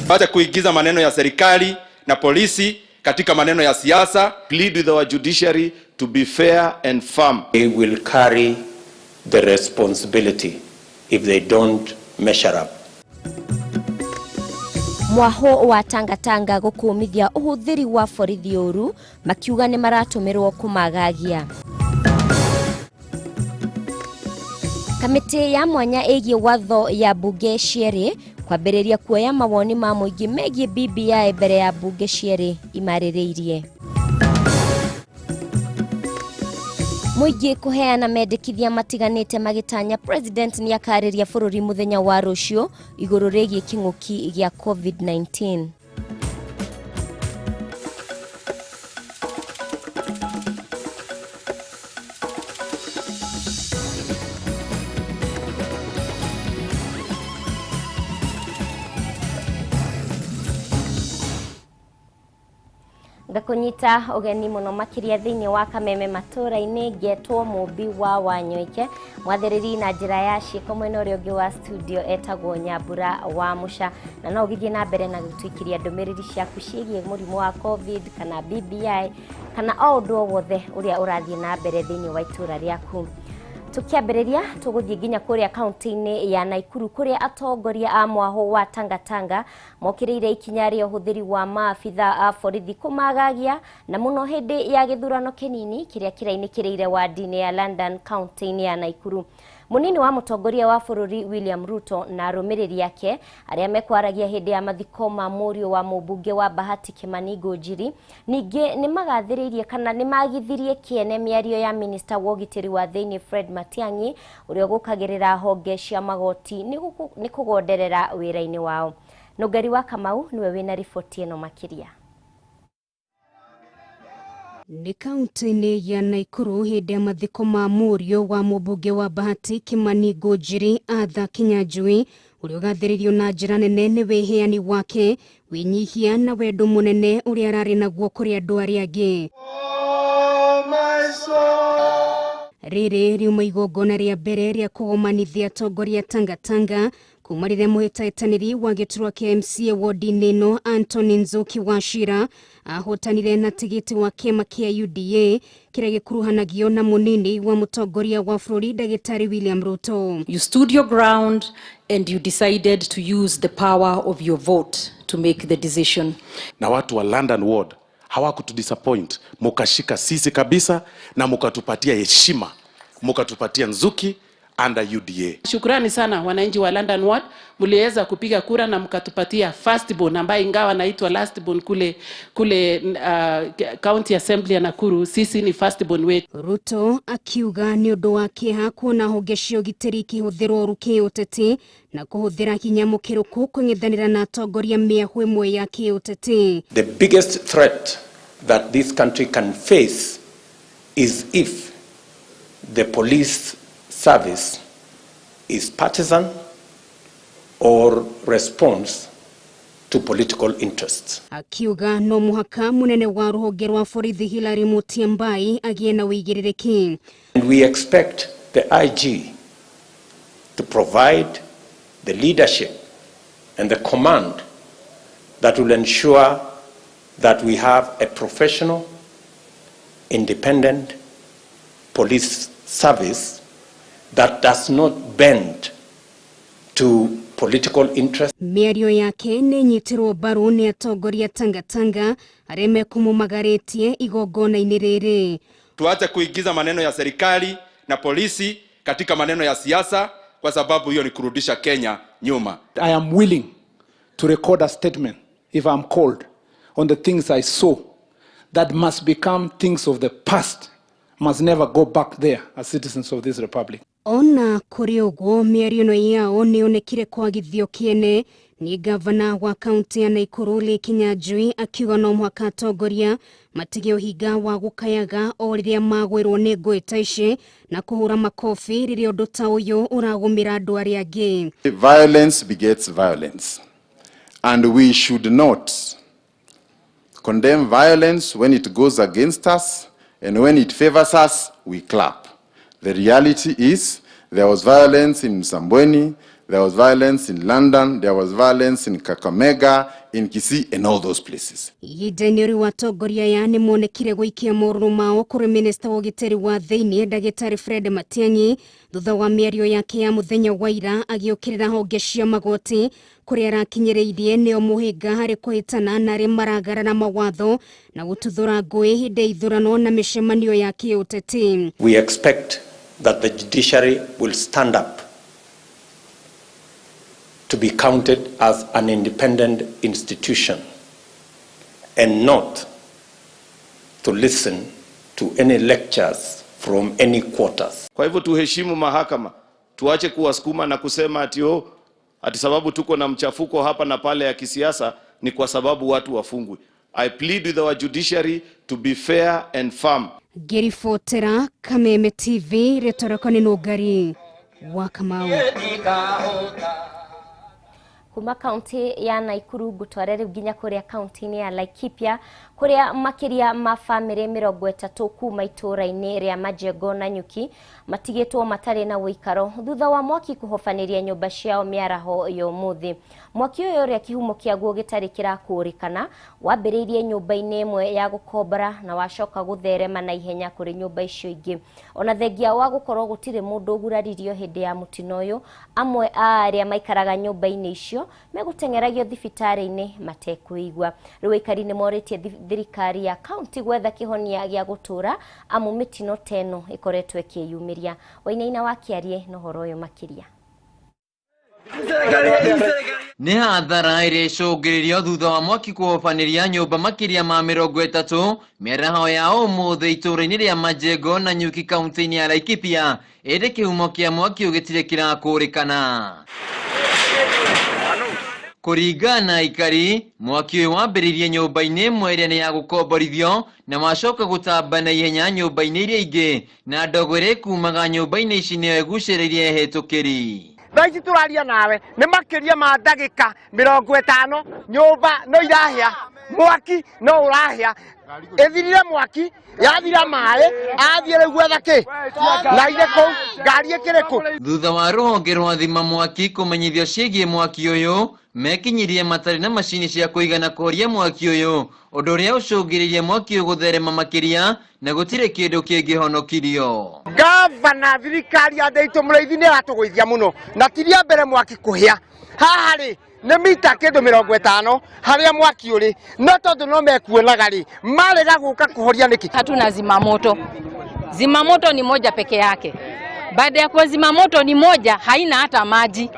Tuache kuigiza maneno ya serikali na polisi katika maneno ya siasa. Plead with our judiciary to be fair and firm. They will carry the responsibility if they don't measure up. Mwaho wa tangatanga gukumithia uhuthiri wa borithi uru makiuga ni maratumirwo kumagagia. Kamiti ya mwanya igi watho ya bunge cieri kwambiriria kuoya mawoni ma muingi megie BBI mbere ya bunge cieri imaririirie. Muingi kuheana mendekithia matiganite magitanya president ni akariria bururi muthenya wa rucio iguru rigie kinguki gia COVID-19. Gakunyita ogeni muno makiria thiini wa Kameme matura-ini getwo Mumbi wa Wanyoike mwathiriri na njira ya ciiko mwena uria ungi wa studio etagwo Nyambura wa Musha na no githie na mbere na gutwikiria ndumiriri ciaku ciigie murimu wa COVID kana BBI kana o undu wothe uria urathie na mbere thiini wa itura riaku. Tukiambiriria tuguthie nginya kuria kaunti-ini ya Naikuru kuria atongoria a mwaho wa tangatanga mokiriire ikinya ria uhuthiri wa maabitha a borithi kumagagia na muno hindi ya githurano kinini kiria kirainikiriire wadi-ini ya London kaunti-ini ya Naikuru. Munini wa mutongoria wa bururi William Ruto na arumiriri yake aria mekwaragia hindi ya mathiko ma murio wa mubunge wa Bahati Kimani Ngũnjiri ninge ni magathiririe kana ni magithirie kiene miario ya minister wa ugitiri wa thiini Fred Matiang'i uria gukagirira honge cia magoti ni kugonderera wira-ini wao. Nugari wa Kamau niwe wina ripoti eno makiria. Ni kaunti-ini ya Naikuru hindi ya mathiko ma murio wa mubunge wa Bahati Kimani Ngũnjiri Atha Kinyanjui uria ugathiririo na njira nene ni wiheani wake winyihia na wendo munene uria arari naguo kuri andu aria angi. Riri riuma igongona ria mbere ria kugomanithia atongoria tangatanga kuma rire muhitataniri wa giturwa kia MCA ward-ini no Anthony Nzuki Wachira ahotanire na tigiti wa kiama kia UDA kiria gikuruhanagio na munini wa mutongoria wa bururi Dagitari William Ruto. You stood your ground and you decided to use the power of your vote to make the decision. Na watu wa London ward hawakutudisappoint, mukashika sisi kabisa na mukatupatia heshima, mukatupatia Nzuki under UDA. Shukrani sana wananchi wa London ward, mliweza kupiga kura na mkatupatia firstborn ambaye ingawa naitwa lastborn kule county assembly ya Nakuru, sisi ni firstborn wetu. Ruto akiuga ni undu wa kiha kuona honge cia ugitiri kihuthirwo ruki uteti na kuhuthira kinyamukiruku kung'ethanira na atongoria miahu imwe ya kiuteti. The biggest threat that this country can face is if the police service is partisan or response to political interests. Akiuga no muhaka munene wa ruhonge rwa borithi Hilary Mutyambai agie na wigiriki. And we expect the IG to provide the leadership and the command that will ensure that we have a professional, independent police service that does not bend to political interest. Miario yake ni nyitirwo baru ni atongoria tangatanga areme kumumagaritie igongona-ini riri. Tuache kuigiza maneno ya serikali na polisi katika maneno ya siasa kwa sababu hiyo ni kurudisha Kenya nyuma. I am willing to record a statement if I'm called on the things I saw that must become things of the past, must never go back there as citizens of this republic. Ona kuri uguo miario no yao ni onekire kwagithio kiene ni gavana wa kaunti ya Naikuru Kinyanjui akiuga no mwaka atongoria matige uhinga wa gukayaga o riria magwirwo ni ngui ta ici na kuhura makofi riria undu ta uyu uragumira andu aria angi. Violence begets violence, and we should not condemn violence when it goes against us, and when it favors us we clap. The reality is there was violence in Msambweni, There was violence in London, there was violence in Kakamega, in Kisii, and all those places. Ihinda-inĩ rĩu atongoria aya nĩ monekire gũikia morũrũ mao kũrĩ minista wa ũgitĩri wa thĩinĩ Ndagĩtarĩ Fred Matiang'i thutha wa mĩario yake ya mũthenya wa ira agĩũkĩrĩra honge cia magoti kũrĩa arakinyĩrĩirie nĩo mũhĩnga harĩ kũhĩtana na arĩa maragarara mawatho na gũtuthũra ngũĩ hĩndĩ ya ithurano na mĩcemanio ya kĩũteti. We expect that the judiciary will stand up to be counted as an independent institution and not to listen to any lectures from any quarters. Kwa hivyo tuheshimu mahakama, tuache kuwasukuma na kusema ati sababu tuko na mchafuko hapa na pale ya kisiasa ni kwa sababu watu wafungwe. I plead with our judiciary to be fair and firm. Ngĩribotera Kameme TV rĩtoroko nĩ Nũngari wa Kamau. Kuma kaunti ya Naikuru gũtwara rĩu nginya kũrĩa kaunti-inĩ ya Laikipia kũrĩa makĩria ma bamĩrĩ 30 kuma itũũra-inĩ rĩa Majengo na Nyuki matigĩtwo matarĩ na ũikaro thutha wa mwaki kũhobanĩria nyũmba ciao mĩaraho ya ũmũthĩ. Mwaki ũyũ ũrĩa kĩhumo kĩaguo gĩtarĩ kĩrakũrĩkana wambĩrĩirie nyũmba-inĩ ĩmwe ya gũkombora na wacoka gũtherema na ihenya kũrĩ nyũmba icio ingĩ. Ona thengia wa gũkorwo gũtirĩ mũndũ ũguraririo hĩndĩ ya mũtino ũyũ, amwe a arĩa maikaraga nyũmba-inĩ icio megũtengeragio thibitarĩ-inĩ matekũigua. Rĩu aikari nĩ morĩtie thirikari ya kaunti gwetha kĩhonia gĩa gũtũra amu mĩtino teno ĩkoretwo ĩkĩyumĩria. Wainaina wa Kĩarie na ũhoro ũyũ makĩria. Nĩ hathara ĩrĩa ĩcũngĩrĩirio thutha wa mwaki kũhobanĩria nyũmba makĩria ma 30 mĩaraho ya ũmũthĩ itũũra-inĩ rĩa Majengo na Nyuki kaunti-inĩ ya Laikipia, ĩrĩ kĩhumo kĩa mwaki gĩtirĩ kĩrakũrĩkana. Kũringana na aikari, mwaki ũyũ wambĩrĩirie nyũmba-inĩ ĩmwe ĩrĩa nĩ ya gũkomborithio na wacoka gũtamba na ihenya nyũmba-inĩ iria ingĩ, na ndogo ĩrĩa kumaga nyũmba-inĩ ici nĩyo ĩgucĩrĩirie hĩtũkĩri. Thaici tũraria nawe nĩ makĩria ma ndagĩka 50 nyũmba no irahĩa, mwaki no ũrahĩa, ĩthirire mwaki yathira maĩ athiĩ rĩu gwetha kĩ na ire kũu ngari ĩkĩrĩkũ. Thutha wa rũhonge rwa thima mwaki kũmenyithio ciĩgiĩ mwaki ũyũ, mekinyirie matarĩ na macini cia kũigana kũhoria mwaki ũyũ, ũndũ ũrĩa ũcũngĩrĩirie mwaki ũyũ gũtherema makĩria na gũtirĩ kĩndũ kĩngĩhonokirio. Gavana thirikari ya Ndeitu Mũrĩithi nĩ aratũgũithia mũno na tiria mbere mwaki kũhĩa. Haha rĩ nĩ mita kĩndũ 50 harĩa mwaki ũrĩ, no tondũ no mekuonaga rĩ marega gũka kũhoria nĩkĩ. Hatuna zimamoto. Zimamoto ni moja peke yake. Baada ya kwa zimamoto ni moja haina hata maji.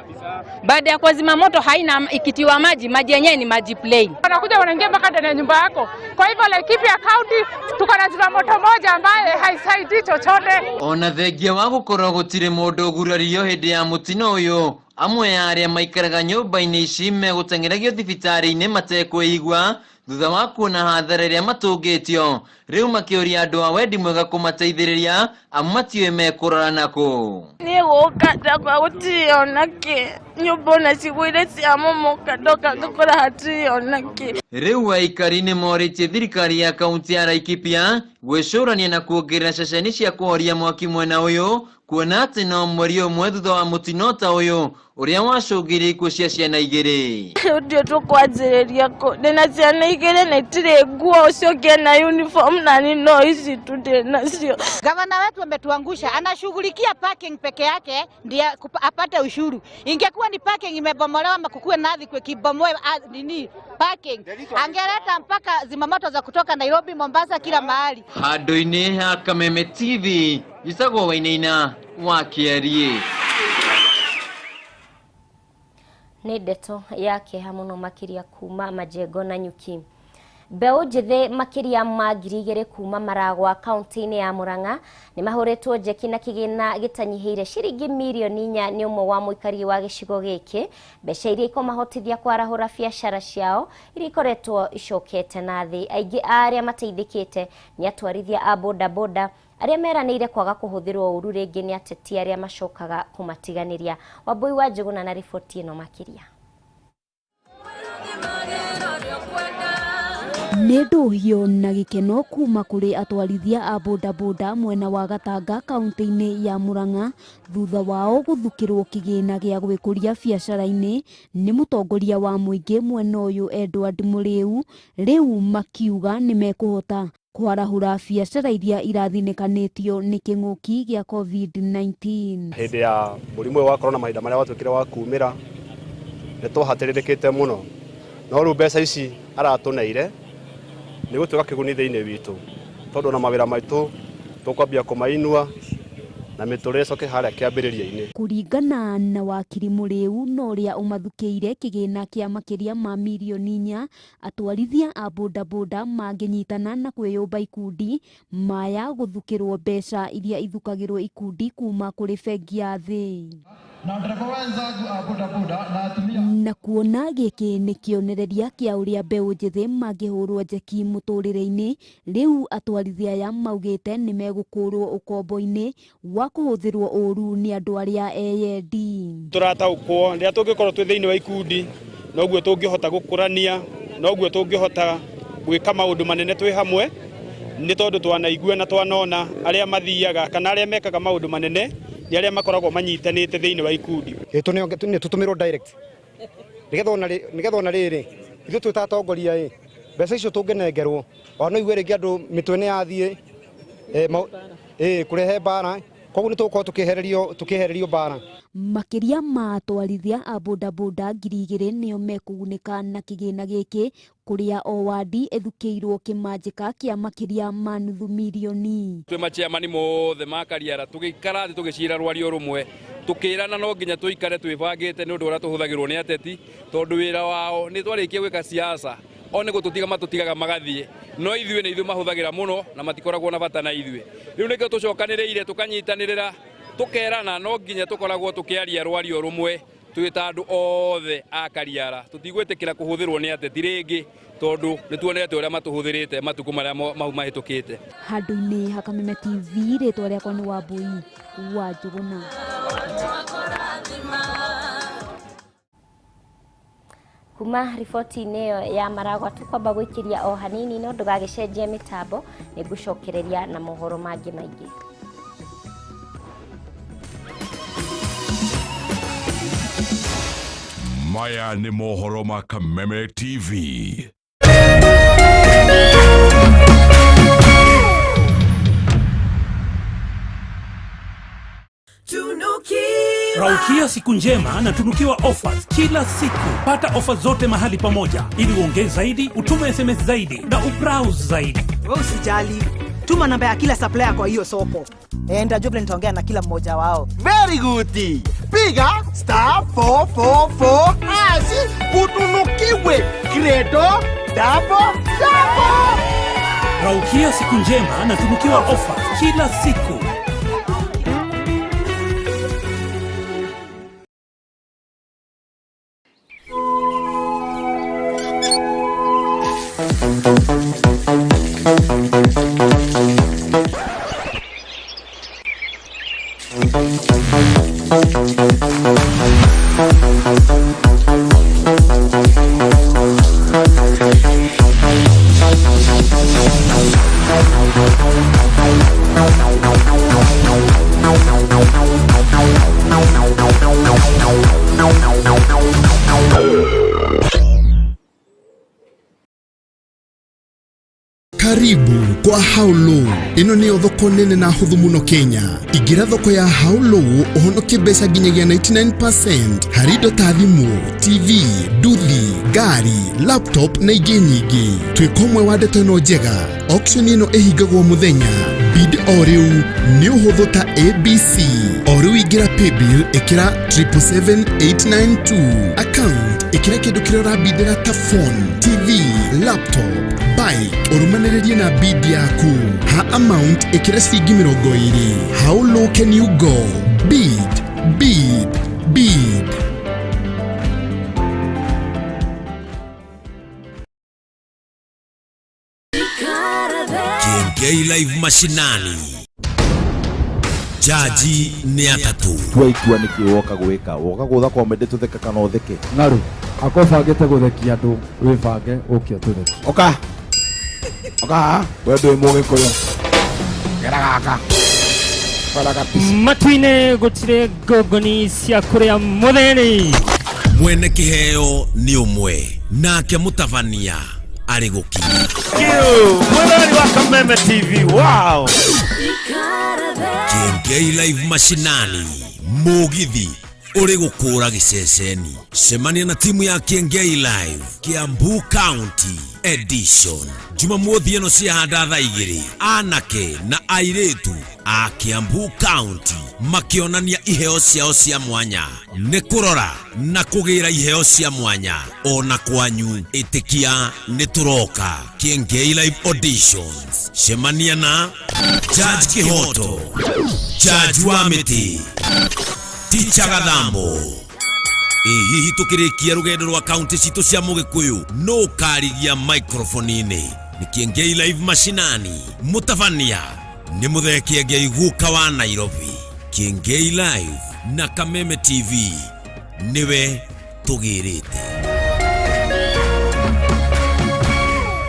Baada ya kwa zimamoto haina ikitiwa maji, maji yenyewe ni maji plain. Wanakuja wanaingia mpaka ndani ya nyumba yako. Kwa hivyo Laikipia County tuko na zimamoto moja ambaye haisaidii chochote. Ona thengia wa gũkorwo gũtirĩ mũndũ ũgurario hĩndĩ ya mũtino ũyũ, amwe ya arĩa maikaraga nyũmba-inĩ ici megũtengeragio thibitarĩ-inĩ matekũigua thutha wa kuona hathara ĩrĩa matũngĩtio. Rĩu makĩũria andũ a wendi mwega kũmateithĩrĩria amu matiũĩ mekũrora nakũ. Niĩ gũkata kwa gũtiona kĩ nyũmba ona cigũire cia momoka ndoka ngakora hationa kĩ. Rĩu aikari nĩ morĩtie thirikari ya kaunti ya Laikipia gwĩcũrania na kuongerera ceceni cia kũhoria mwaki mwena ũyũ, kuona atĩ no mweri ũmwe thutha wa mũtino ta ũyũ ũrĩa wacũngĩrĩirie ikuũ cia ciana 2. Ndio tũkwanjĩrĩria kũ ndĩna ciana 2 na itirĩ nguo, ũcio ũngĩena uniform na ni no ici tu ndĩnacio. Gavana wetu ametuangusha, anashughulikia parking peke yake ndiye apate ushuru. Ingekuwa ni parking imebomolewa makukuwe nadhi kwa kibomoe nini parking, angeleta mpaka zimamoto za kutoka Nairobi, Mombasa, kila mahali. Handũ-inĩ ha Kameme TV Isagwo Wainaina wa Kĩarie. Nĩ ndeto yake hamwe makĩria kuma Majengo na Nyuki. Mbeũ njĩthĩ makĩria ma 2,000 kuma Maragwa kaunti-inĩ ya Murang'a nĩ mahũrĩtwo njeki na kĩgĩna gĩtanyihĩire ciringi mirioni 4 nĩ ũmwe wa mũikari wa gĩcigo gĩkĩ, mbeca iria ikomahotithia kwarahũra biacara ciao iria ikoretwo icokete na thĩ. Aingĩ arĩa mateithĩkĩte nĩ atwarithia a bodaboda arĩa meranĩire kwaga kũhũthĩrwo ũru rĩngĩ nĩ ateti arĩa macokaga kũmatiganĩria. Wambui wa Njuguna na riboti ĩno makĩria. nĩ ndũhio na gĩkeno kuma kũrĩ atwarithia a bodaboda mwena wa Gatanga kaunti-inĩ ya Murang'a thutha wao gũthukĩrwo kĩgĩna gĩa gwĩkũria biacara-inĩ nĩ mũtongoria wa mũingĩ mwena ũyũ Edward Mũrĩu, rĩu makiuga nĩ mekũhota kwarahũra biacara iria irathinĩkanĩtio nĩ kĩng'ũki gĩa COVID-19. Hĩndĩ ya mũrimũ wa corona mahinda marĩa watuĩkire wa kumĩra nĩ tũhatĩrĩrĩkĩte mũno, no rĩu mbeca ici aratũneire nĩ gũtuĩka kĩguni thĩinĩ witũ, tondũ na mawĩra maitũ tũkwambia kũmainua na mĩtũrĩre coke harĩa kĩambĩrĩria-inĩ. Kũringana na wakiri Mũrĩu na ũrĩa ũmathukĩire kĩgĩna kĩa makĩria ma mirioni 4, atwarithia a bodaboda mangĩnyitana na kwĩyũmba ikundi maya gũthukĩrwo mbeca iria ithukagĩrwo ikundi kuma kũrĩ bengi ya thĩ. Na kuona gĩkĩ nĩ kĩonereria kĩa ũrĩa mbeũ njĩthĩ mangĩhũrwo njeki mũtũrĩre-inĩ, rĩu atwarithia aya maugĩte nĩ megũkũrwo ũkombo-inĩ wa kũhũthĩrwo ũru nĩ andũ arĩa eyendi. Tũrataũkwo rĩrĩa tũngĩkorwo twĩ thĩinĩ wa ikundi, noguo tũngĩhota gũkũrania, noguo tũngĩhota gwĩka maũndũ manene twĩ hamwe, nĩ tondũ twanaigua na twanona arĩa mathiaga kana arĩa mekaga maũndũ manene nĩ arĩa makoragwo manyitanĩte thĩinĩ wa ikundi. Nĩ tũtũmĩrwo direct nĩgetha ona rĩrĩ ithuĩ twĩ ta atongoria mbeca icio tũngĩnengerwo, no igue rĩngĩ andũ mĩtwe nĩ yathiĩ kũrehe mbara, koguo nĩ tũgũkorwo tũkĩehererio mbara. Makĩria ma atwarithia a bodaboda 2,000 nĩo mekũgunĩka na kĩgĩna gĩkĩ, kũrĩa o wadi ethukĩirwo kĩmanjĩka kĩa makĩria ma nuthu mirioni. Twĩ machairman mothe ma Kariara tũgĩikara thĩ tũgĩcira rwario rũmwe, tũkĩrana no nginya tũikare twĩbangĩte nĩ ũndũ ũrĩa tũhũthagĩrwo nĩ ateti, tondũ wĩra wao nĩ twarĩkia gwĩka siasa o nĩ gũtũtiga matũtigaga magathiĩ, no ithuĩ nĩ ithuĩ mahũthagĩra mũno na matikoragwo na bata na ithuĩ. Rĩu nĩkĩo tũcokanĩrĩire tũkanyitanĩrĩra tũkerana no nginya tũkoragwo tũkĩaria rwario rũmwe twĩ ta andũ othe a Kariara, tũtigwĩtĩkĩra kũhũthĩrwo nĩ ateti rĩngĩ, tondũ nĩ tuonete ũrĩa matũhũthĩrĩte matukũ marĩa mau mahĩtũkĩte. Handũ-inĩ ha Kameme TV, rĩtwa rĩakwa nĩ Wambui wa Njũgũna. Kuma riboti-inĩ ĩyo ya Maragwa tũkwamba gwĩkĩria o hanini, no ndũgagĩcenjie mĩtambo, nĩ ngũcokereria na mohoro mangĩ maingĩ. Maya nĩ mohoro ma Kameme TV. Raukia siku njema na tunukiwa offers kila siku. Pata offers zote mahali pamoja ili uongeze zaidi, utume SMS zaidi na ubrowse zaidi. Wewe usijali, tuma namba ya kila supplier kwa hiyo soko. Nitajoble nitaongea na kila mmoja wao. Very good. Piga *444 hash utunukiwe Credo double. Raukia siku njema na tunukiwa offers kila siku. Karibu kwa Haulo. Ino nĩ thoko nene na hũthũ mũno Kenya. Ingĩra thoko ya Haulo ũhonokie mbeca nginyagia 99% harĩ indo ta thimũ, TV, nduthi, ngari, laptop na ingĩ nyingĩ. Twĩka ũmwe wa ndeto ĩno njega. Auction ĩno ĩhingagwo mũthenya. Bid o rĩu nĩ ũhũthũ ta ABC. O rĩu ingĩra paybill ĩkĩra 77892. Account ĩkĩra kĩndũ kĩrĩa ũrabidĩra ta phone, TV, laptop, bike. Urumanĩrĩrie na bid yaku. Ha amount ĩkĩra ciringi 20. How low can you go? Bid, bid, bid. Kengei live mashinani. Jaji ni atatu. Twaikua nĩkĩ woka gwĩka? Woka gũtha komende tũtheke kana ũtheke? Naru, akobangĩte gũthekia andũ, wĩbange ũkĩa tũtheke. Oka. Oka, wewe mwoge koyo. Geragaka. Fala kabisa. Matuine gutire gogoni cia kuria mutheni. Mwene kiheo ni umwe nake mutavania ari gukinya. Mwene wa Kameme TV. Wow. Kengei live mashinani mugithi uri gukura giceceni. Semania na timu ya Kengei Live Kiambu County Edition. Jumamothi ino ciahanda thaa 2 anake na airetu a Kiambu County makionania iheo ciao cia mwanya. Nĩ kurora na kugira iheo cia mwanya ona kwanyu. Itikia nĩ turoka Kengei Live Auditions. Semania na Judge Kihoto, Judge Wamiti, Ticha Gathambo. Hihi tukirikia rugendo rwa county citu cia Mugikuyu no karigia microphone ni Kengei Live mashinani. Mutavania ni mutheki Kengei guka wa Nairobi. Kengei Live na Kameme TV niwe tugirite.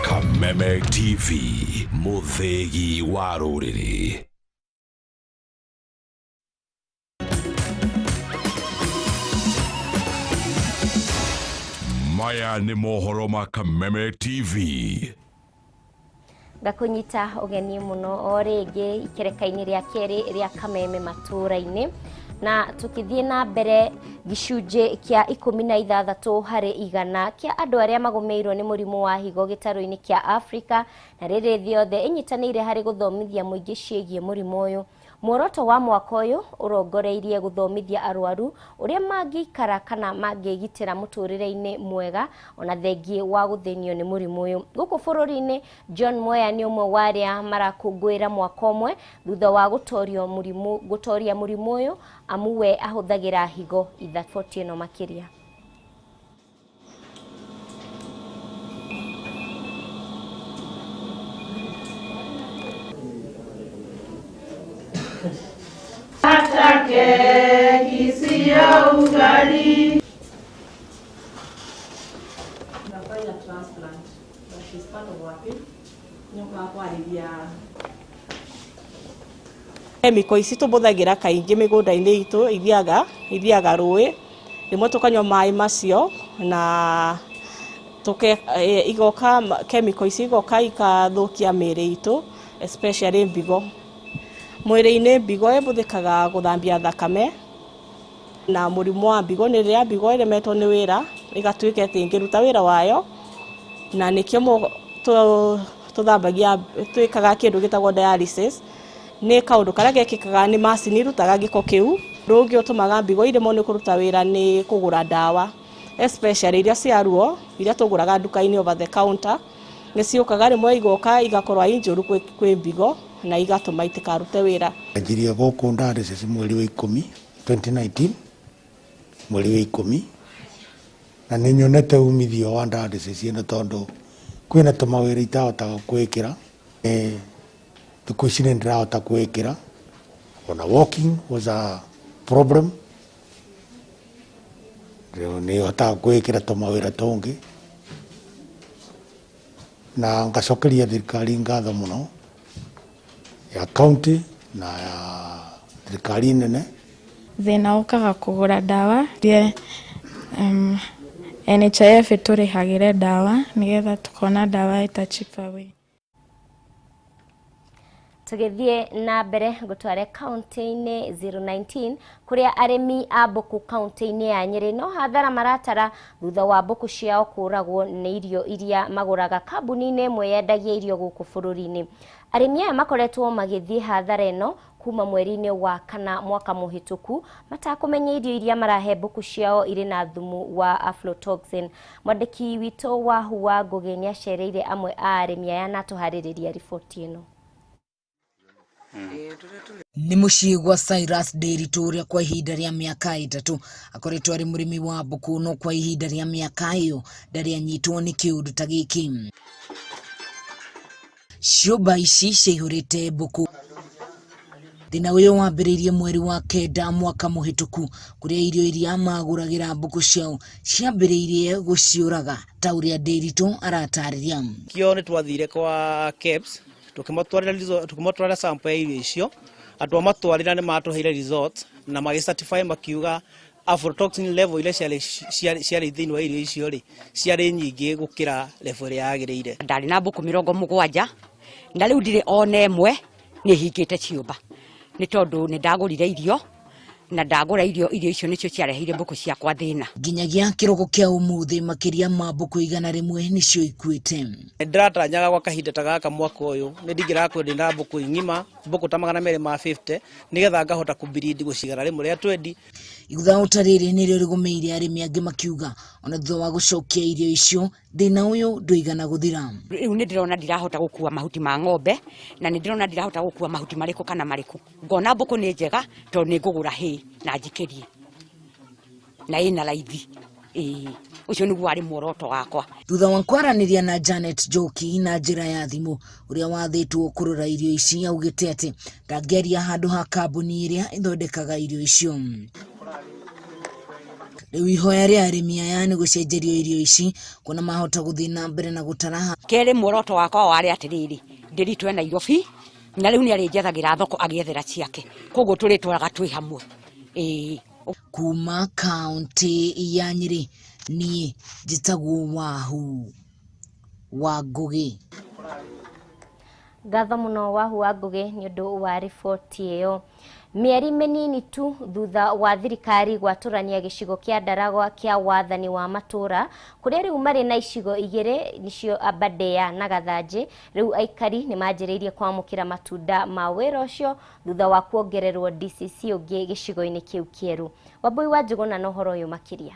Kameme TV muthegi wa ruriri. Maya ni mohoro ma Kameme TV. Gakunyita ugeni muno o ringi ikereka-ini ria keri ria Kameme matura-ini na tukithie na mbere gicunje kia 16 hari igana kia andu aria magumeirwo ni murimu wa higo gitaro-ini kia Afrika na riri thiothe inyitanire hari guthomithia muingi ciegie murimu uyu. Muoroto wa mwaka uyu urongoreirie guthomithia arwaru uria mangikara kana mangigitira muturire-ini mwega ona thengi wa guthenio ni murimu uyu. Guku bururi-ini John Moya ni umwe wa aria marakungwira mwaka umwe thutha wa gutoria murimu uyu amu we ahuthagira higo ithabotie no makiria. Hata keki sio ugali. Nafanya transplant. But she's part of wapi? Nyumba kwa alivia. Chemical ici tubuthagira kaingi migunda-ini itu ithiaga rui rimwe tukanywa mai macio na igoka chemical ici igoka ikathukia miri itu especially mbigo. Mwiri-ini mbigo ibuthikaga guthambia thakame na murimu wa mbigo ni ria mbigo iremetwo ni wira igatuika tingiruta wira wayo na nikio tuthambagia twikaga kindu gitagwo dialysis ni kaundu karia gekikaga ni macini irutaga giko kiu. Rungi utumaga mbigo irimo ni kuruta wira ni kugura dawa especially iria cia ruo iria tuguraga duka-ini over the counter ni ciukaga rimwe igoka igakorwa injuru kwi mbigo na igatuma itikarute wira. Anjiria guku dialysis mweri wa 10 2019 mweri wa 10 na ni nyonete umithio wa dialysis ino tondu kwina tumawira itahotaga kwikira tuko ici ndirahota kwikira ona walking was a problem ni hotaga kwikira tumawira tungi na ngacokeria thirikari ngatho muno ya county na ya thirikari nene. Thina ukaga kugura dawa rie NHIF turihagire dawa nigetha tukona dawa ita cheaper way. Tugithie na mbere gutware county-ini 019 kuria arimi a Mbuku county-ini ya Nyeri no hathara maratara thutha wa mbuku ciao kuragwo ni irio iria maguraga kambuni-ini imwe yendagia irio guku bururi-ini. Arimi aya makoretwo magithie hathara ino kuma mweri-ini wa kana mwaka muhituku matakumenya irio iria marahe mbuku ciao iri na thumu wa aflatoxin. Mwandiki wito wa Huwa Ngugi ni acereire amwe a arimi aya na tuhaririria riboti ino. Ni muciĩ gwa Cyrus Nderitu uria kwa ihinda ria miaka 3 akoretwo ari murimi wa mbuku no kwa ihinda ria miaka iyo ndari anyitwo ni kiundu ta giki. Ciũmba ici ciihurite mbuku Thina uyu wambiriirie mweri wa kenda mwaka muhituku kuria irio iria maguragira mbuku ciao ciambiriirie guciuraga ta uria Ndiritu aratariria. Kio ni twathire kwa KEBS tukimotwarira sample ya irio icio andu amatwarira ni matuheire result na magi certify makiuga aflatoxin level ile ciari thiini wa irio icio ri ciari nyingi gukira level ya agirire. Ndari na mbuku 70 na riu ndire one emwe ni hingite ciumba ni tondu ni ndagurire irio na ndagura irio icio nicio ciarehire mbuku ciakwa thina. Nginyagia kirogo kia umuthi makiria ma mbuku 100 nicio ikuite. Ndiratanyaga gwa kahinda ta gaka mwaka uyu ni ndingira kwendera mbuku ngima mbuku ta 250 nigetha ngahota kubiridi gucigara rimwe ria 20. Igutha utariri nirio rigumeire arimi angi makiuga ona thutha wa gucokia irio icio thina uyu ndwigana guthira. Riu ni ndirona ndirahota gukua mahuti ma ng'ombe na ni ndirona ndirahota gukua mahuti mariku kana mariku. Ngona mbuku ni njega to ni ngugura hi na njikerie na ina laithi ucio niguo ari muoroto wakwa. Thutha wa kwaraniria na Janet Joki na njira ya thimu uria wathitwo kurora irio ici augite ati ndangeria handu ha kambuni iria ithondekaga irio icio. Riu ihoya ria arimi aya ni gucenjerio irio ici kuna mahota guthina mbere na gutaraha. Kere muoroto wakwa wari atiriri Ndiritu ena Nairobi na riu ni ari njethagira thoko agiethera ciake koguo turitwaraga twi hamwe. Kuma kaunti ya Nyeri ni njitagwo Wahu wa Ngugi. Gatho muno Wahu wa Ngugi ni undu wa riboti iyo. Mieri minini tu thutha wa thirikari gwaturania gicigo kia Ndaragwa kia wathani wa matura kuria riu mari na icigo igire nicio Aberdare na Gathanji, riu aikari ni manjiriirie kwamukira matunda ma wira ucio thutha wa kuongererwo DCC ungi gicigo-ini kiu kieru. Wambui wa Njuguna na uhoro uyu makiria.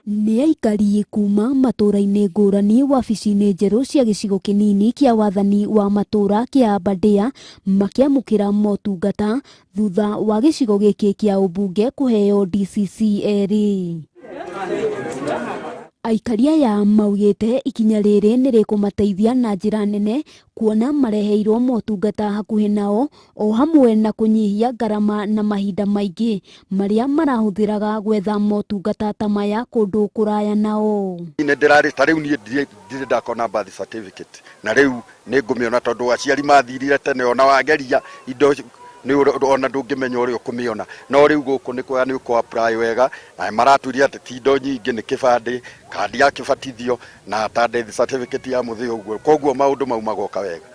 Ni aikari kuma matura-ini ngurani wabici-ini njeru cia gicigo kinini kia wathani wa matura kia Aberdare makiamukira motungata thutha wa gicigo giki kia ubunge kuheo DCC eri. Aikari aya maugite ikinya riri nirikumateithia na njira nene kuona mareheirwo motungata hakuhi nao o hamwe na kunyihia garama na mahinda maingi maria marahuthiraga gwetha motungata ta maya kundu kuraya nao. Ine ndirari ta riu ni ndire ndakona birth certificate na riu ni ngumiona tondu aciari mathirire tene ona wageria indo ni ona ndungimenya uri ukumiona no riu guku ni kwa ni uko apply wega na maraturia ati tindo nyingi ni kibandi kandi ya kibatithio na ta death certificate ya muthi uguo koguo maundu mau magoka wega.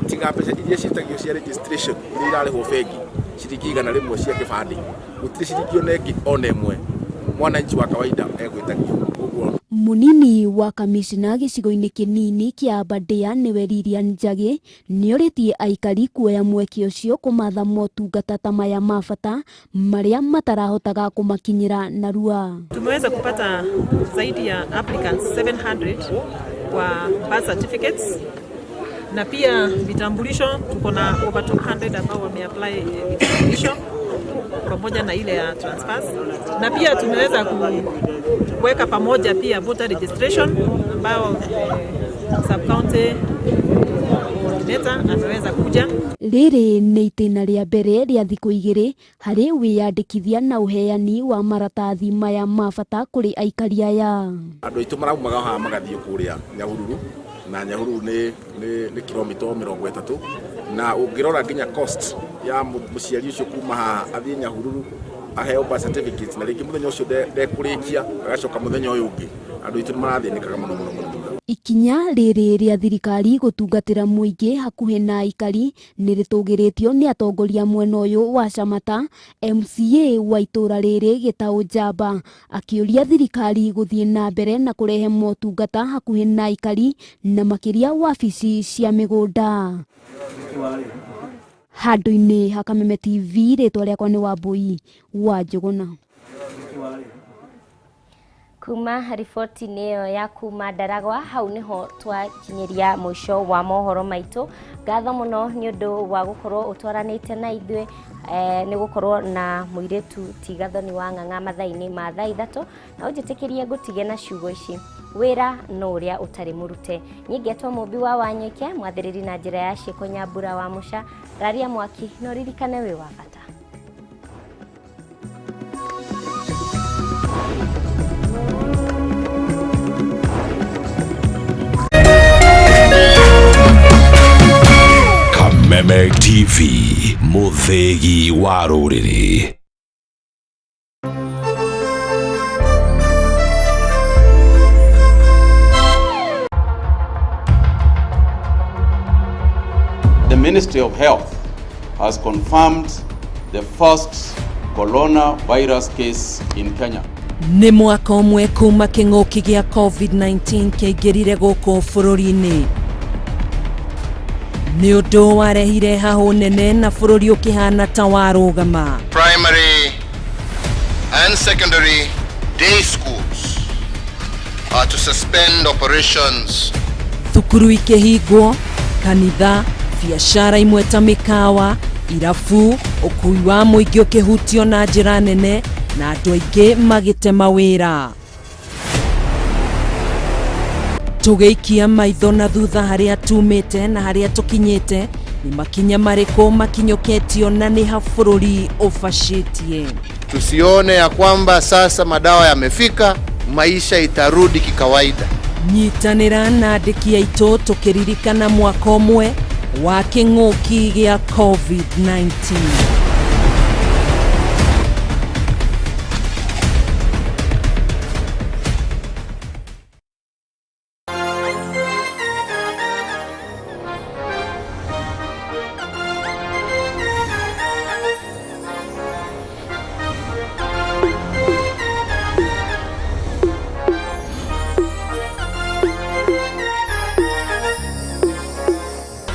Tiga mbeca iria citagio cia registration iria irarihwo bengi ciringi 100 cia kibandi gutiri ciringi oneki ona imwe mwananchi wa kawaida egwitagio. Munini wa kamishina gicigo-ini kinini kia Aberdare niwe Lilian Njagi nioritie aikari kuoya mweke ucio kumatha motungata ta maya ma bata maria matarahotaga kumakinyira narua. Tumeweza kupata zaidi ya applicants 700 kwa birth certificates na pia vitambulisho tuko na over 200 ambao wameapply vitambulisho pamoja na ile ya transfers, na pia tumeweza kuweka pamoja pia voter registration ambao sub county coordinator ameweza kuja. Riri ni itena ria mbere ria thiku igiri hari wiyandikithia na uheani wa maratathi maya ma bata kuri aikari aya. Andu aitu maraumaga haha magathie kuria Nyahururu na Nyahururu ni kilomita 30 na ungirora nginya cost ya muciari ucio kuma haha athie Nyahururu aheo birth certificate na ringi muthenya ucio ndekurikia agacoka muthenya uyu ungi andu itu marathinikaga muno. Ikinya riri ria thirikari gutungatira muingi hakuhi na aikari niritugiritio ni atongoria mwena uyu wa Chamata. MCA wa itura riri Gitau Njamba akiuria thirikari guthie na mbere na kurehe motungata hakuhi na aikari na makiria wabici cia migunda. Handu-ini ha Kameme TV ritwa riakwa ni Wambui wa Njuguna. Kuma riboti niyo ya kuma Ndaragwa hau niho twakinyiria mwisho wa mohoro maitu. Gatho muno ni undu wa gukorwo utwaranite na ithwe ni gukorwo na muiretu Tigathoni wa Ng'ang'a mathaini ma thaa 3 na ujitikirie ngutige na ciugo ici. wira no uria utari murute. Nyigetwo Mumbi wa Wanyoike, mwathiriri na njira ya ciiko Nyambura wa Musha, raria mwaki no ririkane wi wa bata. Kameme TV, muthegi wa ruriri. The Ministry of Health has confirmed the first coronavirus case in Kenya. Ni mwaka umwe kuma king'uki gia COVID-19 kiingirire guku bururi-ini. Ni undu warehire hahu nene na bururi ukihana ta warugama. Primary and secondary day schools are to suspend operations. Thukuru ikihingwo, kanitha, biashara imwe ta mikawa, irabu, ukui wa muingi ukihutio na njira nene na andu aingi magite mawira. Tugeikia maitho na thutha haria tumite na haria tukinyite, ni makinya mariko makinyoketio na ni ha bururi ufashitie. Tusione ya kwamba sasa madawa yamefika, maisha itarudi kikawaida. Nyitanira na andiki aitũ tukiririkana mwaka ũmwe wa king'uki gia COVID-19.